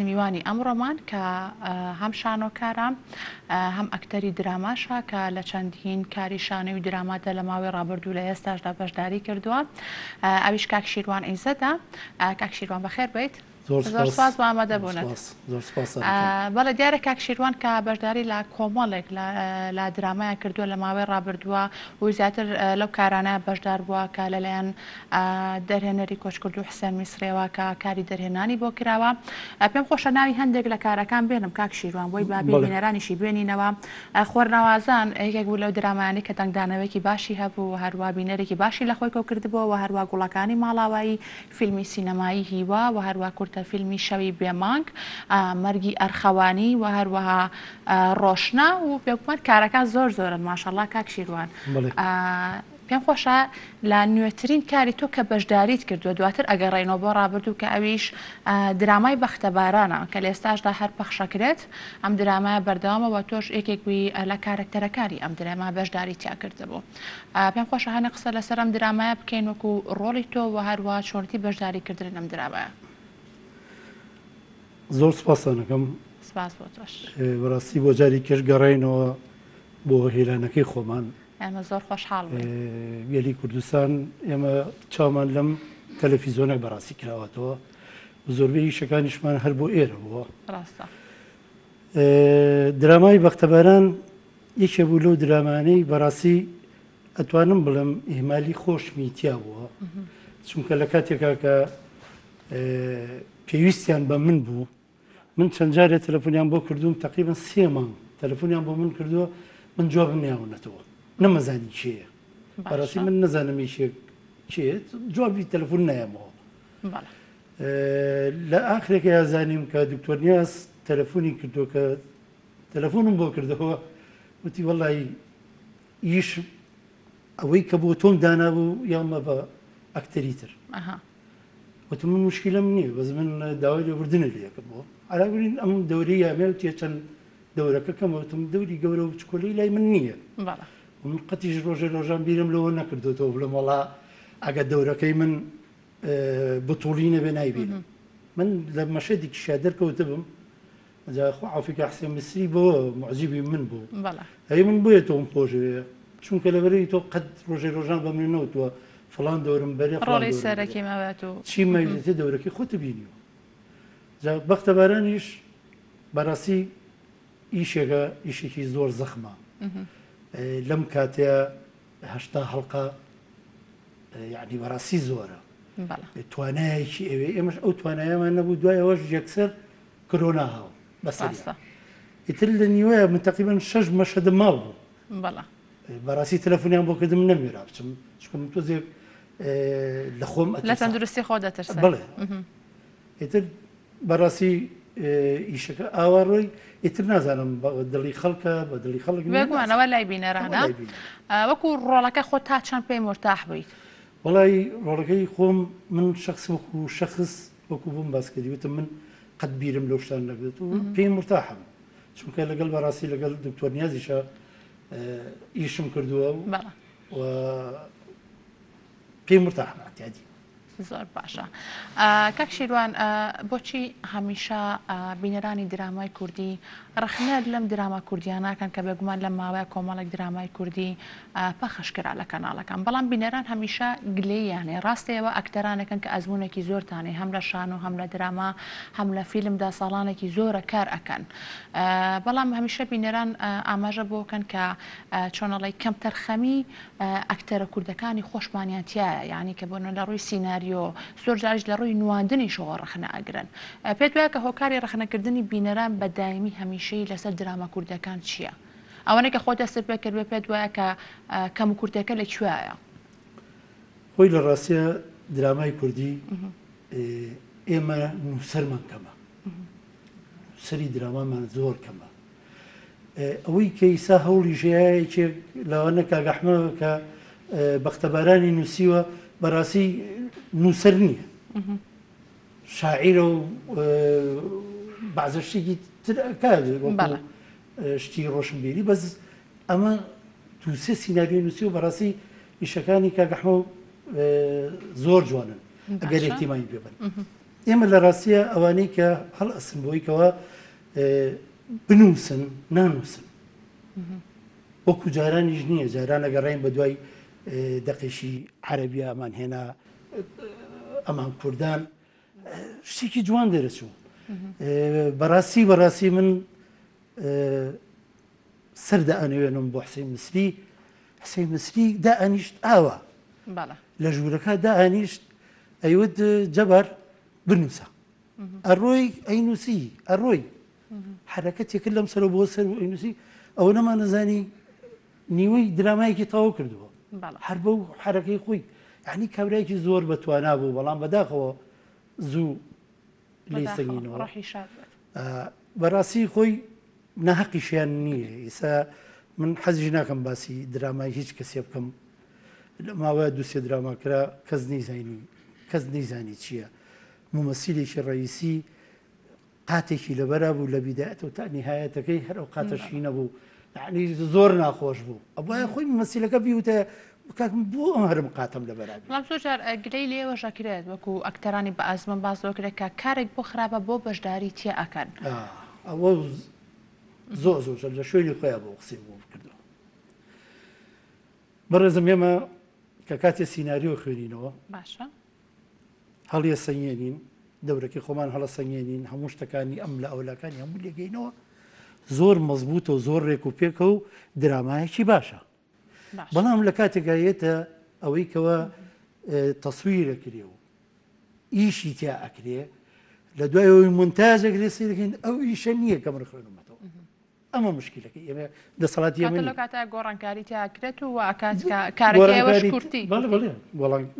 میوانی ئەمڕۆمان کە هەم شانۆکارە هەم ئەکتەری دراماشە کە لە چەندین کاری شانەی و دراماتە لە ماوەی ڕابردوو لە ئێستاشدا بەشداری کردووە. ئەویش کاک شیروان ئیزەدا. کاک شیروان بەخێر بێت. زۆر سپاس بۆ ئامادەبوونت. بەڵێ دیارە کاک شیروان کە بەشداری لە کۆمەڵێک لە درامایە کردووە لە ماوەی ڕابردووە و زیاتر لەو کارانە بەشدار بووە کە لەلایەن دەرهێنەری کۆچکرد و حسێن میسرێەوە کە کاری دەرهێنانی بۆ کراوە. پێم خۆشە ناوی هەندێک لە کارەکان بێنم کاک شیروان بۆی بابینەرانیشی بێنینەوە. خۆرنەوازان یەکێک بوو لەو درامایانەی کە دەنگدانەوەیەکی باشی هەبوو، هەروە بینەرێکی باشی لە خۆی کۆ کردبووە و هەروە گوڵەکانی ماڵاوایی، فیلمی سینەمایی هیوا و هەروە کورتە فیلمی شەوی بێمانگ، مەرگی ئەرخەوانی و هەروەها ڕۆشنا و پێکومان کارەکان زۆرن ماشەڵڵا کاک شیروان. پێم خۆشە لە نوێترین کاری تۆ کە بەشداریت کردووە دواتر ئەگەڕێنەوە بۆ ڕابردوو کە ئەویش درامای بەختەبارانە کە لە ئێستاشدا هەر پەخشەکرێت. ئەم درامایە بەردەوامەوە تۆش یەکێک بووی لە کارکتەرەکانی ئەم درێما بەشداری تیا کردبوو. پێم خۆشە هەنێ قسە لەسەر ئەم درامایە بکەین وەکو ڕۆڵی تۆ و هەروە چۆنتی بەشداریکردن ئەم درامایە. زۆر سپاسانەکەم. سپاس بۆ تۆش. بەڕاستی بۆ جاری کەش گەڕێنەوە بۆ هێلانەکەی خۆمان. ئێمە زۆر خۆشحاڵ گەلی کوردستان ئێمە چاومان لەم تەلەڤیزۆنە بەڕاستی کراوەتەوە زۆربەی شەکانیشمان هەر بۆ ئێرە بووە. ڕاستە. درامای بەختەباران یەکێ بوو لەو درامانەی بەڕاستی ئەتوانم بڵم ئیهمالی خۆشمی تیا بووە، چونکە لە کاتێکا کە پێویستیان بە من بوو، من چەند جارێ تەلەفۆنیان بۆ کردوم تقریبا 3 مانگ تەلەفۆنیان بۆ من کردووە، من جوابم نیاونەتەوە، نەمەزانی چییە. بەڕاستی من نەزانم ئیشێک چێت، جوابی تەلەفۆن نایەمەوە. لە ئاخرێکە یازانیم کە دکتۆر نیاز تەلەفۆنی کردو کە تەلەفۆنم بۆ کردەوە، وتی وەڵی ئیش ئەوەی کە بۆ تۆم دانابوو یامە بە ئەکتەری تر. وتم من مشکلم نییە، بەس من داوای لێبوردنە لێکردەوە. ئاراگرین ئەم دەورەی یامێ و تێ چەند دەورەکەکەم وتم دەوری گەورە و بچکۆلەی لای من نییە. من قەتیش ڕۆژان بیرم لەوە نەکردوەوە بڵم وەڵا ئەگە دەورەکەی من بتوڵی نەبێ نایبینم. من لە مەشهدێکی شا دەرکەوتە بم، خۆ عەفیکە حسێن میسری بەوە معجیبی من بوو. هەی من بۆیە تۆم خۆشەوەیە، چونکە لەبەرەوەی تۆ قەت ڕۆژان بە من نەوتووە فڵان دەورم بەرێ ڕۆڵی سەرەکی مەوێت و چی مەوێتە دەورەکەی خۆتە بینیوە. بەختەبارانیش بەڕاستی ئیشێکە ئیشێکی زۆر زەخمە. لەم کاتەیە 80 هەڵقە یعنی بەڕاستی زۆرە. توانایەکی ئەوێ ئێمەش ئەو توانایەمان نەبوو، دوایەوەش یەکسەر کۆرۆنا هاو بەسەریە. ئیتر لە نیوەیە من تقریبا 6 مەشهدم ماو بوو. بەڕاستی تەلەفۆنیان بۆ کردم نەمێرا بچم، چونکە من تۆزێک لە خۆم لە تەندروستی خۆ دەترسم. بڵێ ئیتر بەڕاستی ئیشەکە ئاواڕۆی ئیتر نازانم دڵی خەڵکە بە دڵی خەڵک بێگومانەوە لای بینەرانە وەکو ڕۆڵەکە خۆ تا چەند پێی مرتاح بوویت. وەڵی ڕۆڵەکەی خۆم من شخص وەکو شەخص وەکو بووم باسکردی وتم من قەت بیرم لەو شتان نەبێت و پێی مرتاحم، چونکە لەگەڵ بەڕاستی لەگەڵ دکتۆر نیازیشە ئیشم کردووە و پێی مرتاحم ئەتیادی. زۆر باشە. کاک شیروان بۆچی هەمیشە بینەرانی درامای کوردی ڕخنەت لەم دراما کوردیاناکەن کە بێگومان لە ماوەیە کۆمەڵێک درامای کوردی پەخشکرا لە کەناڵەکان، بەڵام بینەران هەمیشە گلەییانێ ڕاستەیەوە ئەکتەرانەکەن کە ئەزمونێکی زۆرتانێ هەم لە شان و هەم لە دراما هەم لە فیلمدا ساڵانێکی زۆرە کار ئەکەن، بەڵام هەمیشە بینەران ئاماژە بۆکەن کە چۆنەڵی کەم تەرخەمی ئەکتەرە کوردەکانی خۆشمانیان تایە، یعنی کە بۆنە لە ڕووی سیناریۆ زۆر جاریش لە ڕووی نواندنیشەوە ڕخنە ئەگرن. پێت وایە کە هۆکاری ڕخنەکردنی بینەران بە دایمی هەمیشەی لەسەر دراما کوردەکان چییە؟ ئەوەنە کە خۆ دەست پێ کرد بێ پێت وایە کە کەم و کورتەکە لەکوێیە؟ خۆی لە ڕاستیە درامای کوردی ئێمە نووسەرمان کەمە، سەری درامامان زۆر کەمە. ئەوەی کە ئیسا هەوڵی ژەیەکێک لەوانە کاگەحمەوە کە بەختەبارانی نووسیوە بەڕاستی نووسەر نییە، شاعیرە و بەعزە شتێکی تر شتی ڕۆشنبیری، بەس ئەمە دووسێ سیناریۆ نووسی و بەڕاستی ئیشەکانی کاگەحمە زۆر جوانن ئەگەر احتیمامی پێبن. ئێمە لە ڕاستیە ئەوانەی کە هەڵ ئەسن بۆیکەوە بنووسن نانووسن وەکو جارانیش نییە جاران ئەگەڕێن بە دوای دەقێشی عەرەبی ئەمان هێنا ئەمان کوردان شتێکی جوان دەرەچوو بەڕاستی من سەر دائەنوێنم بۆ حسەین مسری دائەنیشت ئاوە لە ژوورەکە دائەنیشت ئەیوت جەبار بنووسە ئەڕۆی ئەینووسی ئەڕۆی حرەکەتێکرد لەم سەر بۆ سەر و ئەینووسی ئەوە نەمان نەزانی نیوەی درامایەکی تەواو کردووە هەر بەو حرەکەی خۆی یعنی کابرایەکی زۆر بەتوانا بوو بەڵام بەداخەوە زوو لێ سەنگینەوە بەڕاستی خۆی نەحەقیشیان نییە ئێستا من حەزیش ناکەم باسی درامای هیچ کەسێ بکەم ماوەیە دووسێ دراماکرا کەس نەیزانی چییە ممەسیلێکی ڕئیسی قاتێکی لەبەرا بوو لە بیدایەتەوە تا نیهایەتەکەی هەر ئەو قاتەشی نەبوو یعنی زۆر ناخۆش بوو ئەوە خۆی ممەسیلەکە بیوتە بکاتم بۆ ئەم هەرم قاتم لەبەرا بەڵام زۆر گلەی لێوەژە کرێت وەکو ئەکتەرانی بە ئازمن باز کرێت کە کارێک بۆ خراپە بۆ بەشداری تێ ئەکەن ئەوە زۆر لە شوێنی خۆیان بۆ قسەی بۆ کردەوە بەڕێزم ئێمە کە کاتێ سیناریۆ خوێنینەوە باشە هەڵیە سەنگێنین دەورەکەی خۆمان هەڵە سەنگێنین هەموو شتەکانی ئەم لە ئەولاکانی هەموو لێگەینەوە زۆر مەزبوط و زۆر ڕێک و پێکە و درامایەکی باشە بەڵام لە کاتێکایەتە ئەوەی کەوە تەسویرە کرێ و ئیشی تیا ئەکرێ لە دوای ئەوی مونتاژەکرێ سیرەکەین ئەو ئیشە نییە کە من خوێنمەوە ئەمە مشکلەکەی ئێمە دەسەڵاتی ئێمە لە کاتە گۆڕانکاری تیاکرێت و کارەکەیەوەش کورتی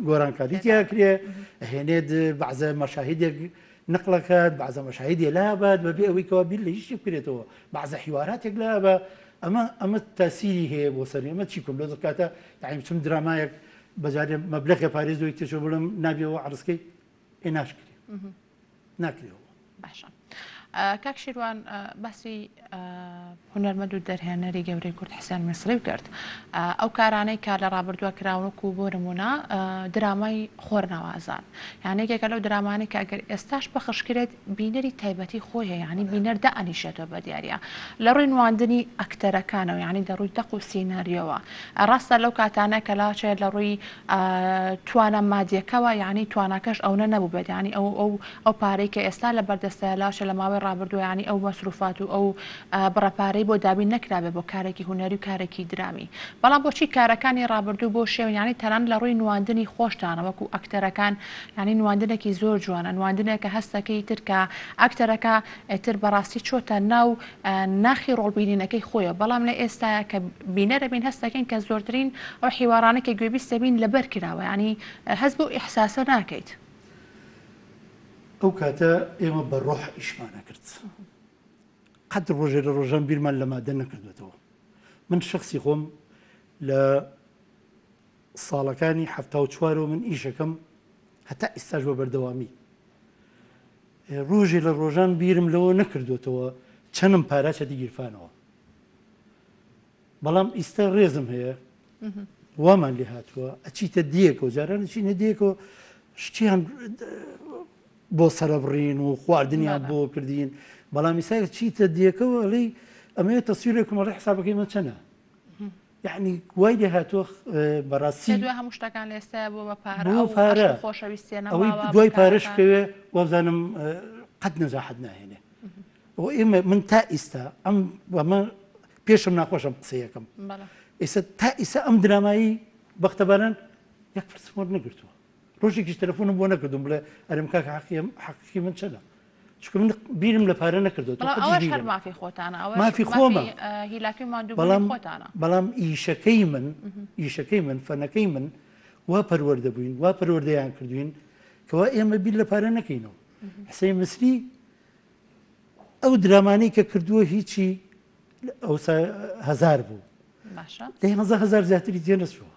گۆڕانکاری تیاکرێ هێنێت بەعزە مەشاهیدێک نقلەکات بەعزە مەشاهیدێ لابات بەبێ ئەوەی کەوا بیر لە هیچی بکرێتەوە بەعزە حیواراتێک لابە ئەمە تاسیری هەیە بۆ سەر ئێمە چی کۆم لە کاتە یعنی چون درامایەک بەجارێ مەبلەغی پارێز دوی تێشە بڵم نابێەوە عرسکەی ناشکرێ ناکرێەوە باشە کاک شیروان باسی هونەرمەند و دەرهێنەری گەورەی کورد حسێن میسری کرد ئەو کارانەی کار لە ڕابردووە کراونەکو بۆ نمونە درامای خۆرناوازان یعنی یەکێکە لەو درامانی کە ئەگەر ئێستاش بەخشکرێت بینەری تایبەتی خۆی هەیە یعنی بینەر دائەنیشێتەوە بە دیارە لە ڕووی نواندنی ئەکتەرەکانەوە یعنی دەڕووی دەق و سیناریۆوە ڕاستە لەو کاتانە کە لاچێت لە ڕووی توانە مادیەکەوە یعنی تواناکەش ئەوە نەبوو بێت ینی ئەو پارەی کە ئێستا لە بەردەستە لاچە لە ماوەی ڕابردووە ینی ئەو مەسروفات و ئەو بڕەپارەی بۆ دابین نەکرابێ بۆ کارێکی هونەری و کارێکی درامی بەڵام بۆچی کارەکانی ڕابردوو بۆ شێو ینی تەنان لە ڕووی نواندنی خۆشتانە وەکو ئەکتەرەکان ینی نواندنێکی زۆر جوانە نواندنێکە هەستەکەی تر کە ئەکتەرەکە تر بەڕاستی چۆتە ناو ناخی ڕۆڵبینینەکەی خۆیە بەڵام لە ئێستاە کە بینەرە بین هەستەکەین کە زۆرترین ئەو حیوارانەکە گوێبیستە بین لەبەر کراوە ینی هەست بۆ ئیحساسە ناکەیت ئەو کاتە ئێمە بە ڕۆح ئیشمانە کرد قەت ڕۆژێ لە ڕۆژان بیرمان لە مادە نەکردوێتەوە من شخصی خۆم لە ساڵەکانی هەفتا و چوارەوە من ئیشەکەم هەتا ئێستاش بە بەردەوامی ڕۆژێ لە ڕۆژان بیرم لەوە نەکردوێتەوە چەندم پاراچەتی گیرفانەوە بەڵام ئیستا ڕێزم هەیە وامان لێ هاتووە ئەچیتە دیەکەوە جاران چینە دیەکەوە شتیان بۆ سەرەبڕین و خواردنیان بۆ کردین بەڵام ئیسا چیتە دیەکەوە ئەڵێ ئەمەیە تەسویرێکمەڵێ حسابەکەی من چەنە یعنی وای لێ هاتووە بەڕاستی هەموو شتەکان لە ئێستا بۆ بە پارە ئەوەی دوای پارەش بکەوێ وەبزانم قەت نەجاحەت ناهێنێ ئێمە من تا ئیستا ئەمە پێشم ناخۆشم قسەیەکەم ئێستا تا ئیسا ئەم درامایی بەختەباران یەک فرسمۆر نەگرتووە ڕۆژێکیش تەلەفۆنم بۆ نەکردم بڵێ ئەرم کاکە حەقیقی من چەنە چونکە من بیرم لە پارە نەکردوەوە مافی خۆتانە مافی خۆمە هیلاکی بەڵام ئیشەکەی من فەنەکەی من وا پەروەردە بووین وا پەروەردەیان کردوین کەوا ئێمە بیر لە پارە نەکەینەوە حسەین مسری ئەو درامانەی کە کردووە هیچی ئەو هەزار بوو لە 1000 زیاتری تێ نەچووە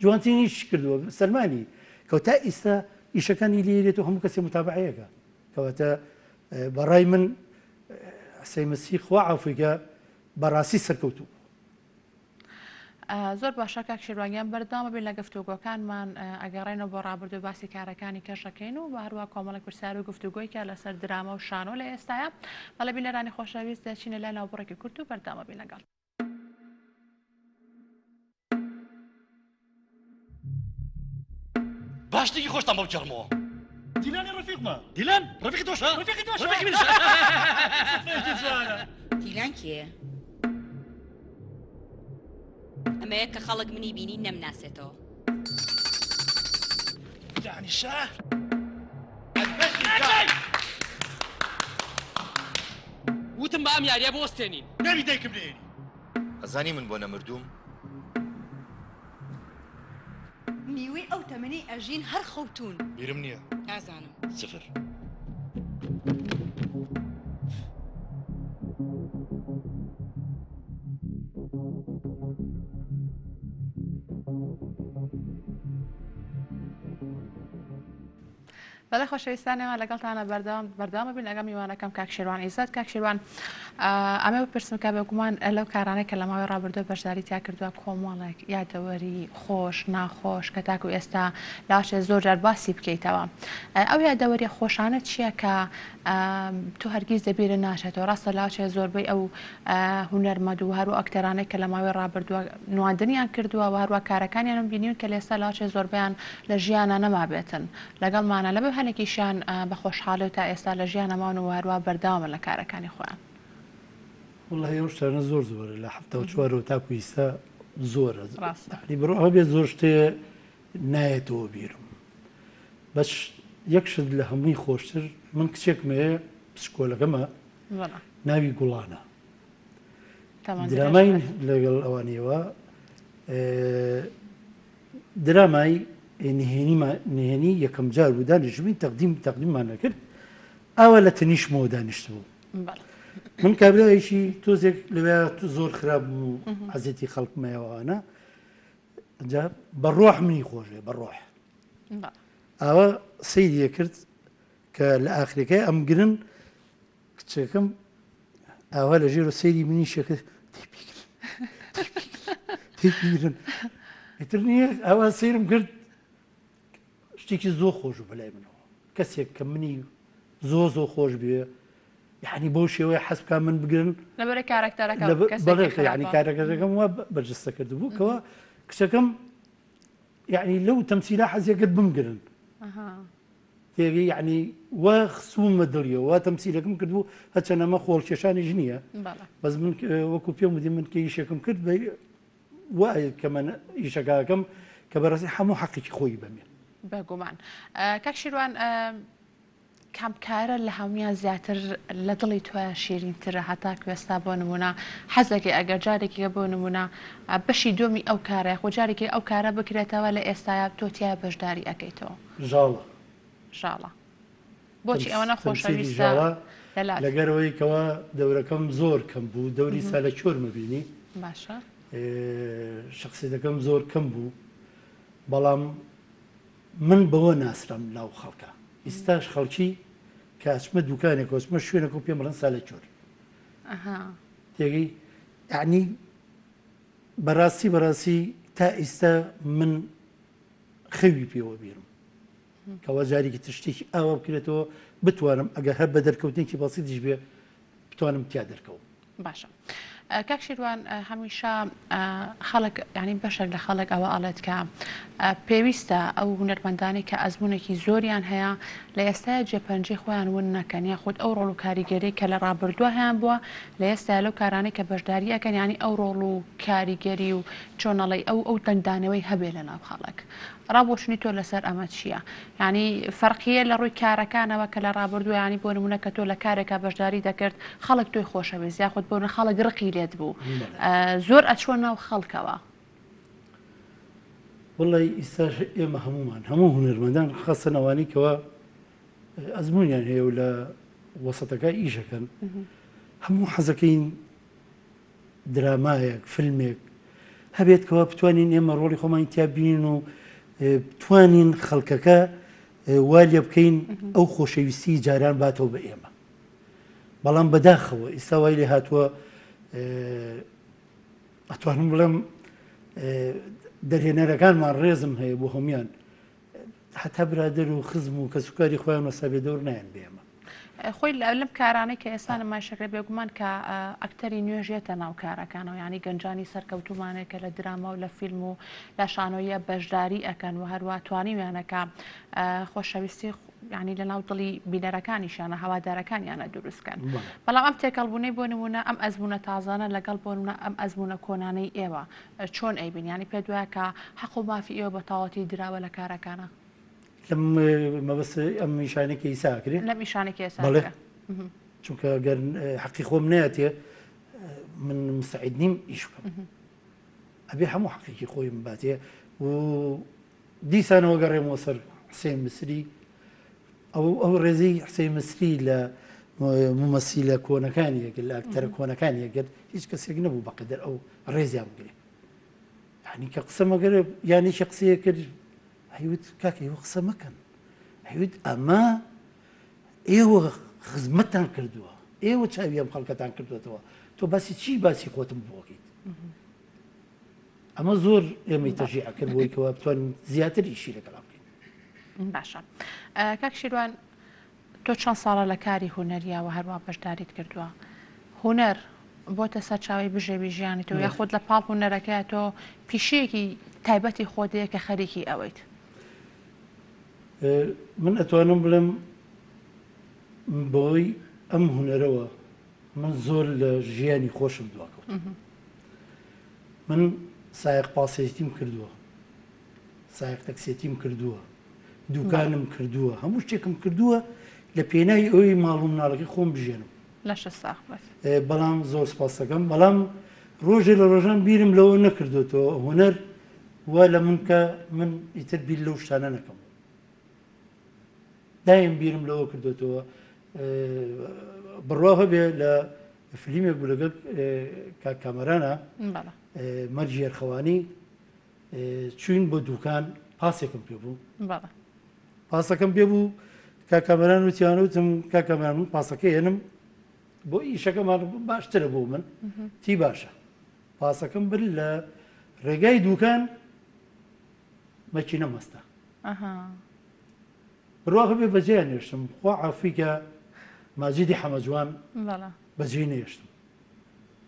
جوانترینیش کردووە سەلمانی کەوتا ئیستا ئیشەکانی لێرێت و هەموو کەسی متابعەیەەکە کەواتە بەڕای من حسەین مسری خوا عەفویکە بەڕاستی سەرکەوتوو زۆر باشە کاک شێروانیان بەردەوامە بین لە گفتوگۆکانمان ئەگەڕێنەوە بۆ ڕابردوو باسی کارەکانی کەشەکەین و هەروە کۆمەڵێک پرسیار و گفتوگۆیکە لەسەر دراما و شانۆ لە ئێستاە بەڵێ بینەرانی خۆشەویست دەچینە لای ناوبڕێکی کورت و بەردەوامە بین لەگەڵ. باشتێکی خۆشتان بەو جەڕمەوە. دیلانی ڕفیقمە. دیلان ڕفیقی تۆشە؟ ڕفیقی تۆشە؟ ڕفیقی منیشە. دیلان کێ؟ ئەمەیە کە خەڵک منی بینی نەمناسێتەوە. دانیشە؟ وتم بە ئەم یاریە بۆستێنین. ناوی دایکم لێنی. ئەزانی من بۆ نەمردووم؟ میوەی ئەو تەمەنی ئەژین هەر خەوتون. بیرم نییە. نازانم. سفر. بەڵێ خۆشەویستانەوە لەگەڵتانە بەردەوامە بین لەگەڵ میوانەکەم کاک شێروان ئیزاد. کاک شێروان ئەمە بپرسمکە بێگومان لەو کارانەی کە لە ماوەی ڕابردووە بەشداری تیا کردووە کۆمەڵێک یادەوەری خۆش ناخۆش کە تاکو ئێستا لاشێ زۆر جار باسی بکەیتەوە. ئەو یادەوەری خۆشانە چییە کە تۆ هەرگیز دەبیرە ناشێتەوە؟ ڕاستە لاچێ زۆربەی ئەو هونەرمەند و هەروە ئەکتەرانەی کە لە ماوەی ڕابردووە نواندنیان کردووە و هەروە کارەکانیان بینیون کە لێستا لاچێ زۆربیان لە ژیانە نەمابێتن لەگەڵمانە لەبێ هەنێکیشیان بە خۆشحاڵی تا ئێستا لە ژیانەمان و هەروە بەردەوامە لە کارەکانی خۆیان. والله ئەو شتانە زۆر زۆرە لە هەفتە و چوارەوە تاکو ئێستا زۆرە بڕۆ بێت زۆر شتێ نایەتەوە بیرم بەش یەک شت لە هەمووی خۆشتر من کچێکمەیە پسکۆلەکەمە ناوی گوڵانە درامای لەگەڵ ئەوانەوە درامای نهێنی یەکەم جار بوو دانیشتبووین تەقدیممان نەکرد ئاوا لە تەنیشتمەوە دانیشت بوو. من کابراایشی تۆزێک لەوێ زۆر خراپ و حەزێتی خەڵکمەوەوانە ئەجا بەڕۆح منی خۆشێ بەڕۆح ئاوا سەیریە کرد کە لە ئاخرەکەی ئەم گرن کچەکەم ئاوا لە ژێر و سەیری منی شەکرد تێپیرن ئیتر نییە ئاوا سەیرم کرد شتێکی زۆر خۆش و بەلای منەوە کەسێک کە منی زۆر خۆش بێ یعنی بۆ شێوەیە حەسبکە من بگرن لەبەرە کارکتەرەکە ینی کارەکەەکەم وا بەرجستە کرد بوو کەەوە کچەکەم یعنی لەو تەمسیلا حەزیەکەت بمگرن تێگەی یعنی وا خسوومە دڵیەوە وا تەمسیلەکەم کردبوو هەچەنەمە خۆڵکێشانی ژنیە بەس من وەکو پێم وتی من کە ئیشەکەم کرد وایە کە من ئیشەکەکەم کە بەڕاستی هەموو حەقێکی خۆی بەمێن بەگومان. کاک شێروان کامکارە لە هەمویان زیاتر لە دڵی تۆە شیرینترە هەتا کوێستا بۆ نمونە حەزەکەی ئەگەر جارێکیکە بۆ نمونە بەشی دۆمی ئەو کارە خۆ جارێکی ئەو کارە بکرێتەوە لە ئێستاە تۆتیە بەشداری ئەەکەیتەوە ژاڵە بۆچی ئەوە نەخۆشەویستە لەگەرەوەی کەەوە دەورەکەم زۆر کەم بوو دەوری سالە چۆر مەبینی باشە شخصیتەکەم زۆر کەم بوو بەڵام من بەوە ناسرم ناو خەڵکە ئێستاش خەڵکی کەچمە دوکانێک کۆچمە شوێنێک و پێم بڵێن سالە چۆر تێگەی یعنی بەڕاستی تا ئێستا من خەوی پێوە بیرم کەەوە جارێکی تشتێکی ئاوا بکرێتەوە بتوانم ئەگەر هەر بە دەرکەوتێکی بەسیتیش بێ بتوانم تیا دەرکەوم. باشە کاک شێروان هەمیشە خەڵک ینی بەشێک لە خەڵک ئەوە ئاڵێت کە پێویستە ئەو هونەرمەندانی کە ئەزمونێکی زۆریان هەیە لە ئێستای جێپەنجەی خۆیان ون نەکەن یا خودت ئەو ڕۆڵ و کاریگەری کە لە ڕابردووە هیان بووە لە ئێستا لەو کارانەی کە بەشداری ئەکەن ینی ئەو ڕۆڵ و کاریگەری و چۆنەڵی ئەو دەنگدانەوەی هەبێ لە ناو خەڵک ڕابۆچنی تۆ لەسەر ئەمە چییە؟ ینی فەرقیە لە ڕووی کارەکانەوە کە لە ڕابردووە ینی بۆ نمونە کە تۆ لە کارێکا بەشداری دەکرد خەڵک تۆی خۆشەویست یا خۆت بۆ خەڵک ڕقی لێت بوو زۆر ئەچوە ناو خەڵکەوە. وڵی ئیساش ئێمە هەموو هونەرمەندان خەسەنەوانی کەەوە ئەزمونیان هەیە و لە وەسەتەکە ئیشەکەن هەموو حەزەکەین درامایەک فیلمێک هەبێت کەەوە بتوانین ئێمە ڕۆڵی خۆمان تیابین و بتوانین خەڵکەکە والە بکەین ئەو خۆشەویستی جاران باتەوە بە ئێمە بەڵام بەداخەوە ئێستا وای لێ هاتووە ئەتوانم بڵێم دەرهێنەرەکانمان ڕێزم هەیە بۆ هەمویان حتا برادر و خزم و کە سوکاری خۆیان وەسابێ دەور نایەن بێمە خۆی لەم کارانەی کە ئێستا نمایشەکرێ بێگومان کە ئەکتەری نوێژێتە ناو کارەکانەوە ینی گەنجانی سەرکەوتومانێکە لە دراما و لە فیلم و لە شانۆیە بەشداری ئەکەن و هەروە توانیویانەکە خۆشەویستی ینی لە ناو دڵی بینەرەکانیشانە هەوادارەکانیانە دروستکەن بەڵام ئەم تێکەڵبوونەی بۆ نمونە ئەم ئەزمونە تازانە لەگەڵ بۆ نمونە ئەم ئەزمونە کۆنانەی ئێوە چۆن ئەیبین ینی پێ دوایە کە حەق و مافی ئێوە بە تەواوەتی دراوە لە کارەکانە لەم مەبەست ئەم نیشانێکی ئیساکرێ لە میشانێکی ئێستا چونکە گەر حەقی خۆم نایەتێ من مستعید نیم ئیش بکەم ئەبێ هەموو حەقێکی خۆی باتێ و دیسانەوە گەڕێمەوە سەر حسێن مسری ئەو ڕێزەی حسێن مسری لە ممەسیلە کۆنەکانی یەگەر لە ئەکتەرە کۆنەکانی یەگەر هیچ کەسێک نەبوو بەقەدەر ئەو ڕێزیان بگرێ یعنی کە قسەمەگەرە یانیشە قسەیە کرد هەیوت کاکە ئێوە قسە مەکەن هەیوت ئەمە ئێوە خزمەتتان کردووە ئێوە چاوی ئەم خەڵکەتان کردوێتەوە تۆ باسی چی باسی خۆتم بۆکەیت ئەمە زۆر ئێمەی تەژیع کرد بۆی کەەوە بتوانین زیاتر ئیشی لەگەڵا بکەین باشە کاک شیروان تۆ چەند ساڵە لە کاری هونەریەوە هەروە بەشداریت کردووە هونەر بۆتە سەرچاوی بژێوی ژیانی تۆ یاخۆت لە پاڵ هونەرەکەی تۆ پیشەیەکی تایبەتی خۆدەیە کە خەریکی ئەوەیت من ئەتوانم بڵێم بۆی ئەم هونەرەوە من زۆر لە ژیانی خۆشم دواکەوت من سایق پاسێتیم کردووە سایق تەکسێتیم کردووە دوکانم کردووە هەموو شتێکم کردووە لە پێناوی ئەوەی ماڵ و مناڵەکەی خۆم بژێنم لەش ساخ بەڵام زۆر سپاس دەکەم بەڵام ڕۆژێ لە ڕۆژان بیرم لەوە نەکردوێتەوە هونەر وا لە من کە من ئیتر بیر لەو شتانە نەکەم دایم بیرم لەوە کردوێتەوە بڕوا هەبێ لە فلیمێک بوو لەگەڵ کامەرانە مەرجی ئەرخەوانی چوین بۆ دوکان پاسێکم پێ بوو پاسەکەم پێ بوو کاکەمەران وتیانوتم کاکەمەران من پاسەکە هێنم بۆ ئیشەکەمان باشترە بۆ من تی باشە پاسەکەم بر لە ڕێگای دوکان مەچینە مەستە بڕوا هەبێ بەجێیان نێشتم خوا عافیکە ماجیدی حەمەجوان بەجێ نێشتم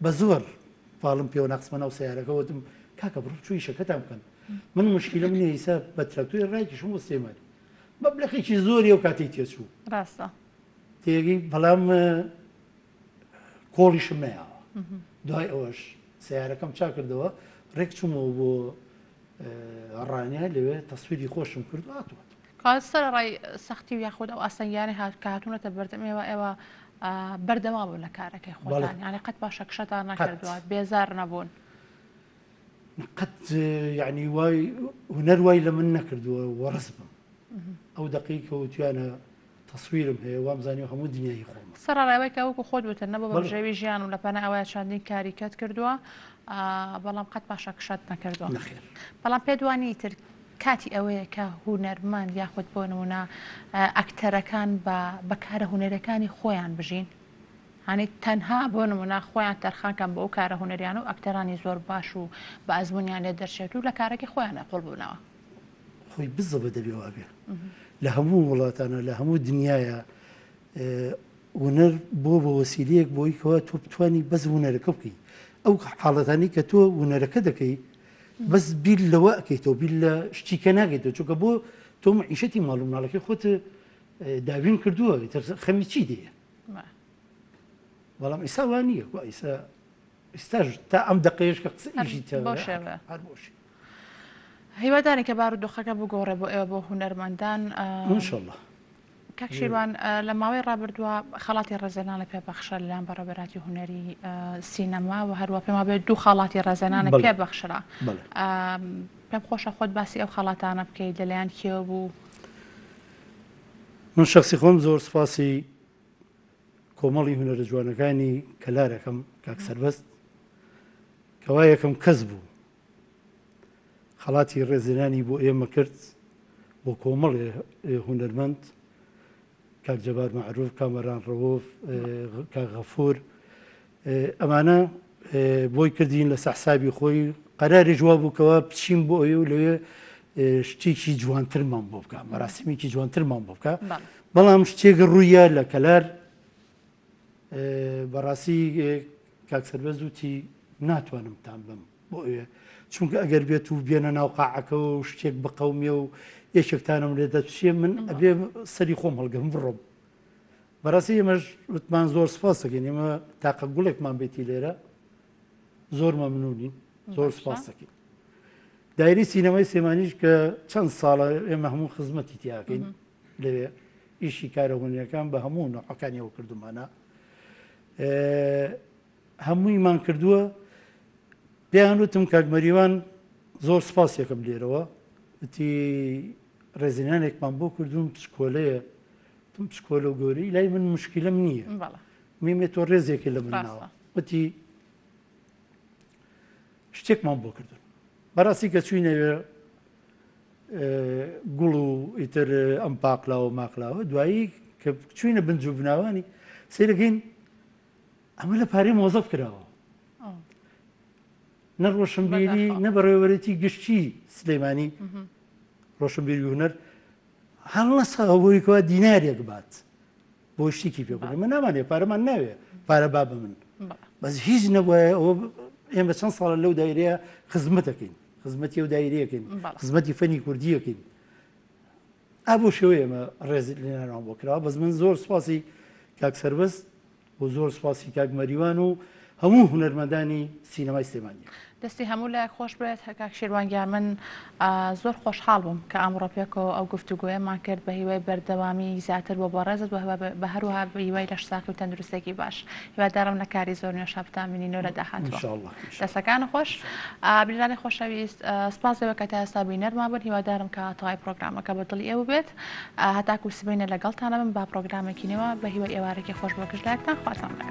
بە زۆر پاڵم پێوە نەقسمە ناو سیارەکە وتم کاکە بڕ چوو ئیشەکەتان بکەن من مشکلە منە ئیسا بە تراکتۆری ڕایکیشم بۆ سێماری مەبلەخێکی زۆری ئەو کاتی تێچوو ڕاستە تێگەی بەڵام کۆڵیشم نایەوە دوای ئەوەش سیارەکەم چا کردەوە ڕێک چوومەوە بۆ ڕانیا لەوێ تەسویری خۆشم کرد هاتووە سەر ڕای سەختی و یاخود ئەو ئاسەنگیانی کاتونەتە بەردەمێەوە ئێوە بەردەوا بوو لە کارەکەی خۆتان یانی قەت باشە کشتان نەکردووە بێزار نەبوون قەت یعنی وای هونەر وای لە من نەکردووە وەڕز بم ئەو دقیقە و توانە تەسویرم هەیە وامزانی و هەموو دنیای خۆم سەرڕاوەی کە وەکو خۆت بوتە نەبوو بە ژێوی ژیان و لە پەنە ئەوەیە چاندین کاریکەت کردووە بەڵام قەت باشە کشت نەکردووە بەڵام پێدوانی تر کاتی ئەوەیە کە هونەرمەند یاخود بۆ نمونە ئەکتەرەکان بەکارە هونەرەکانی خۆیان بژین هەنی تەنها بۆ نمونە خۆیان تەرخانکەم بۆ ئەو کارە هونەریان و ئەکتەرانی زۆر باش و بە ئەزمونیان لێ دەرچێت و لە کارێکی خۆیانە قوڵ بوونەوە خۆی بزە بە دەبێەوە بێ لە هەموو وڵاتانە لە هەموو دنیاە هونەر بۆ بە وەسیلەیەک بۆی کەوە تۆ بتوانی بەس هونەرەکە بکەیت ئەو حاڵەتانی کە تۆ هونەرەکە دەکەی بەس بیر لەوە ئەەکەیتەوە بیر لە شتیکە ناگەیتەوە چونکە بۆ تۆ معیشەتی ماڵ و مناڵەکەی خۆت داوین کردووە خەمی چی دێ بەڵام ئیسا وان نییە ئێستاش تا ئەم دقەیەش کە قسە ئیشی بۆشێ هیوادارێک کە بارودۆخەکە بگۆڕێ بۆ ئێوە بۆ هونەرمەندان انشاءالله کاک شیروان لە ماوەی ڕابردووە خەڵاتی ڕێزێنانە پێبەخشە لەلایەن بەڕێوەبەراتی هونەری سینەما و هەروە پێما بێت دوو خەڵاتی ڕێزێنانە پێبەخشرا پێم خۆشە خۆت باسی ئەو خەڵاتانە بکەیت لەلایەن کێوە بوو من شخصی خۆم زۆر سپاسی کۆمەڵی هونەرە جوانەکانی کەلارەکەم کاک سەربەست کەوا یەکەم کەس بوو خەڵاتی ڕێزێنانی بۆ ئێمە کرد بۆ کۆمەڵی هونەرمەند کاک جەبار مەعروف کامەران ڕەوف کاک غەفور ئەمانە بۆی کردین لە سەحسابی خۆی قەراری جواب بووکەوە بچین بۆ ئەوێ و لەوێ شتێکی جوانترمان بۆ بکە مەراسیمێکی جوانترمان بۆ بکە بەڵام شتێک ڕوویە لە کەلار بەڕاستی کاک سەربەز وتی ناتوانم تام بم بۆ ئەوێ چونکە ئەگەر بێت و بێنە ناو قاعەکەەوە و شتێک بقەومێ و یەکێکتانم لێ دەچێ من ئەبێ سەری خۆم هەڵگەم بڕۆم بەڕاستی ئێمەش وتمان زۆر سپاس دەکەین ئێمە تاقە گوڵێکمان بێتی لێرە زۆر مەمنونین زۆر سپاس دەکەین دایری سینەمای سێمانیش کە چەند ساڵە ئێمە هەموو خزمەتی تیاکەین لەوێ ئیشی کارەهونیەکان بە هەموو نەوعەکانیەوە کردومانە هەموویمان کردووە پێیان وتم کاک مەریوان زۆر سپاس یەکەم لێرەوە وتی ڕێزینانێکمان بۆ کردوم پشکۆلەیە تم پشکۆلە و گۆری لای من مشکلم نییە میمێت تۆ ڕێزێکی لە منناوە وتی شتێکمان بۆ کردن بەڕاستی کە چوینەوێ گوڵ و ئیتر ئەم پاقلاوە ماقلاوە دوایی کە چوینە بنج و بناوانی سیرەکەین ئەمە لە پارەی مۆزەف کراوە نە ڕۆشنبیری نە بەڕێوەبەرەتی گشتی سلەیمانی ڕۆشنبیری هونەر هەڵ نەساوەبووی کەوا دینارێک بات بۆ شتێکی پێ بڵێ من نامانێ پارەمان ناوێ پارە با بە من بەس هیچ نەبووە ئەوە ئێمە چەند ساڵە لەو دایرەیە خزمەتەکەین خزمەتی ئەو دایرەیەکەین خزمەتی فەنی کوردیەکەین بۆ شێوەیە ئێمە ڕێز لێنانەوە بۆ کراوە بەس من زۆر سپاسی کاک سەربەز و زۆر سپاسی کاک مەریوان و هەموو هونەرمەندانی سینەمای سلێمانی دەستی هەموو لای خۆش بێت کاک شێروانگیان من زۆر خۆشحاڵ بووم کە ئەمڕۆ پێکەوە ئەو گفتوگویەمان کرد بە هیوای بەردەوامی زیاتر بۆ بەڕێزت بە هەروەها بە هیوای لەش ساقی و تەندروستێکی باش هیوادارم نەکاری زۆر نوێ شەبتامینینەوە لە داهاتوە دەستەکان خۆش بریندارانی خۆشەویست سپاس دەوە کە تا ئێستا بینەرمان بن هیوادارم کە تەواوی پرۆگرامەکە بە دڵی ئێوە بێت هەتاکو سبەینە لەگەڵتانە بن با پرۆگرامێکی نێوە بە هیوای ئێوارێکی خۆش بۆ گشتلایەکتان خواتان لەگەڵ